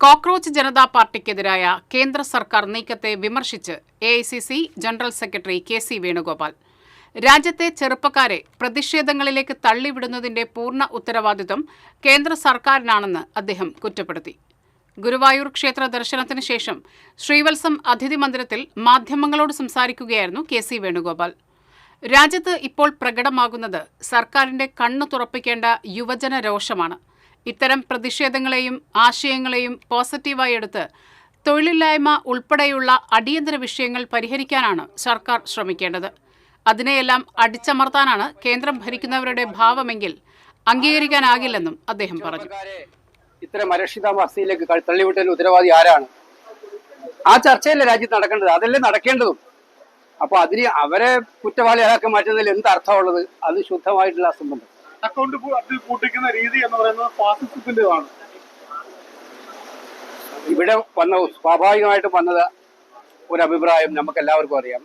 Cockroach Janata പാർട്ടിക്കെതിരായ കേന്ദ്ര സർക്കാർ നീക്കത്തെ വിമർശിച്ച് AICC general secretary KC Venugopal. രാജ്യത്തെ ചെറുപ്പക്കാരെ പ്രതിഷേധങ്ങളിലേക്ക് തള്ളിവിടുന്നതിന്റെ പൂർണ്ണ ഉത്തരവാദിത്വം കേന്ദ്ര സർക്കാരിനാണെന്ന് അദ്ദേഹം കുറ്റപ്പെടുത്തി. ഗുരുവായൂർ ക്ഷേത്ര ദർശനത്തിന് ശേഷം ശ്രീവത്സം അതിഥി മന്ദിരത്തിൽ മാധ്യമങ്ങളോട് സംസാരിക്കുകയായിരുന്നു KC വേണുഗോപാൽ. രാജ്യത്ത് ഇപ്പോൾ പ്രകടമാകുന്നത് സർക്കാരിന്റെ കണ്ണു തുറപ്പിക്കേണ്ട യുവജന രോഷമാണ്. ഇത്തരം പ്രതിഷേധങ്ങളെയും ആശയങ്ങളെയും പോസിറ്റീവായി എടുത്ത് തൊഴിലില്ലായ്മ ഉൾപ്പെടെയുള്ള അടിയന്തര വിഷയങ്ങൾ പരിഹരിക്കാനാണ് സർക്കാർ ശ്രമിക്കേണ്ടത്. അതിനെയെല്ലാം അടിച്ചമർത്താനാണ് കേന്ദ്രം ഭരിക്കുന്നവരുടെ ഭാവമെങ്കിൽ അംഗീകരിക്കാനാകില്ലെന്നും അദ്ദേഹം പറഞ്ഞു. ഇത്തരം അരക്ഷിതാവസ്ഥയിലേക്ക് തള്ളിവിട്ടതിന് ഉത്തരവാദി ആരാണ്? ആ ചർച്ചയല്ലേ രാജ്യത്ത് നടക്കേണ്ടത്, അതല്ലേ നടക്കേണ്ടതും. അപ്പൊ അതിന് അവരെ കുറ്റവാളിയാക്കി മാറ്റുന്നതിൽ എന്ത് അർത്ഥമുള്ളത്? അത് ശുദ്ധമായിട്ടുള്ള അസംബന്ധം. അക്കൗണ്ട് കൂട്ടിക്കുന്ന രീതി എന്ന് പറയുന്നത് ഫാസിസത്തിൻ്റെതാണ്. ഇവിടെ സ്വാഭാവികമായിട്ടും വന്നത് ഒരു അഭിപ്രായം നമുക്ക് എല്ലാവർക്കും അറിയാം.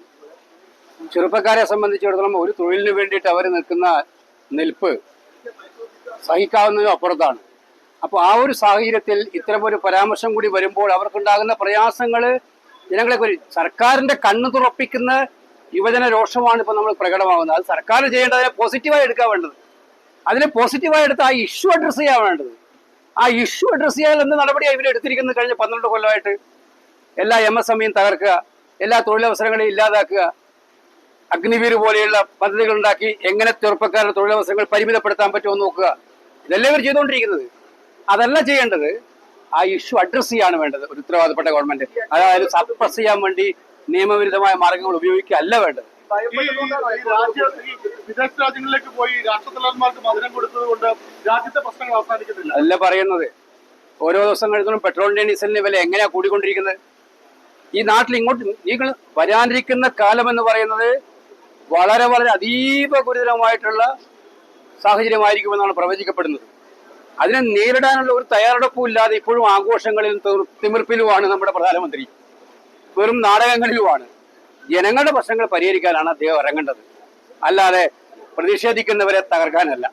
ചെറുപ്പക്കാരെ സംബന്ധിച്ചിടത്തോളം ഒരു തൊഴിലിന് വേണ്ടിയിട്ട് അവർ നിൽക്കുന്ന നിൽപ്പ് സഹിക്കാവുന്നതിനും അപ്പുറത്താണ്. അപ്പോൾ ആ ഒരു സാഹചര്യത്തിൽ ഇത്തരമൊരു പരാമർശം കൂടി വരുമ്പോൾ അവർക്കുണ്ടാകുന്ന പ്രയാസങ്ങൾ ജനങ്ങളെ സർക്കാരിന്റെ കണ്ണു തുറപ്പിക്കുന്ന യുവജന രോഷമാണ് ഇപ്പൊ നമ്മൾ പ്രകടമാകുന്നത്. അത് സർക്കാർ ചെയ്യേണ്ടതിനെ പോസിറ്റീവായി എടുക്കാൻ വേണ്ടത്. അതിനെ പോസിറ്റീവായി എടുത്ത് ആ ഇഷ്യൂ അഡ്രസ് ചെയ്യാൻ വേണ്ടത്. ആ ഇഷ്യൂ അഡ്രസ് ചെയ്യാൻ എന്ത് നടപടിയാണ് ഇവർ എടുത്തിരിക്കുന്നത്? കഴിഞ്ഞ 12 കൊല്ലമായിട്ട് എല്ലാ MSMEയും തകർക്കുക, എല്ലാ തൊഴിലവസരങ്ങളെയും ഇല്ലാതാക്കുക, അഗ്നിവീർ പോലെയുള്ള പദ്ധതികൾ ഉണ്ടാക്കി എങ്ങനെ ചെറുപ്പക്കാരുടെ തൊഴിലവസരങ്ങൾ പരിമിതപ്പെടുത്താൻ പറ്റുമോ നോക്കുക. ഇതെല്ലാം ഇവർ ചെയ്തുകൊണ്ടിരിക്കുന്നത്. അതല്ല ചെയ്യേണ്ടത്, ആ ഇഷ്യൂ അഡ്രസ് ചെയ്യാണ് വേണ്ടത് ഒരു ഉത്തരവാദപ്പെട്ട ഗവൺമെന്റ്. അതായത് സപ്രസ് ചെയ്യാൻ വേണ്ടി നിയമവിരുദ്ധമായ മാർഗങ്ങൾ ഉപയോഗിക്കുക അല്ല വേണ്ടത്. വിദേശ രാജ്യങ്ങളിലേക്ക് പോയി രാഷ്ട്രത്തലവന്മാർക്ക് മധുരം കൊടുത്തത് കൊണ്ട് രാജ്യത്തെ പ്രശ്നങ്ങൾ അവസാനിക്കുന്നില്ല അല്ല പറയുന്നത്. ഓരോ ദിവസം കഴിയുന്നതും പെട്രോളിന്റെ ഡീസലിന്റെ വില എങ്ങനെയാ കൂടിക്കൊണ്ടിരിക്കുന്നത്? ഈ നാട്ടിൽ ഇങ്ങോട്ട് വരാനിരിക്കുന്ന കാലം എന്ന് പറയുന്നത് വളരെ വളരെ അതീവ ഗുരുതരമായിട്ടുള്ള സാഹചര്യമായിരിക്കുമെന്നാണ് പ്രവചിക്കപ്പെടുന്നത്. അതിനെ നേരിടാനുള്ള ഒരു തയ്യാറെടുപ്പും ഇല്ലാതെ ഇപ്പോഴും ആഘോഷങ്ങളിലും തിമിർപ്പിലുമാണ് നമ്മുടെ പ്രധാനമന്ത്രി. വെറും നാടകങ്ങളിലുമാണ്. ജനങ്ങളുടെ പ്രശ്നങ്ങൾ പരിഹരിക്കാനാണ് അദ്ദേഹം ഇറങ്ങേണ്ടത്, അല്ലാതെ പ്രതിഷേധിക്കുന്നവരെ തകർക്കാനല്ല.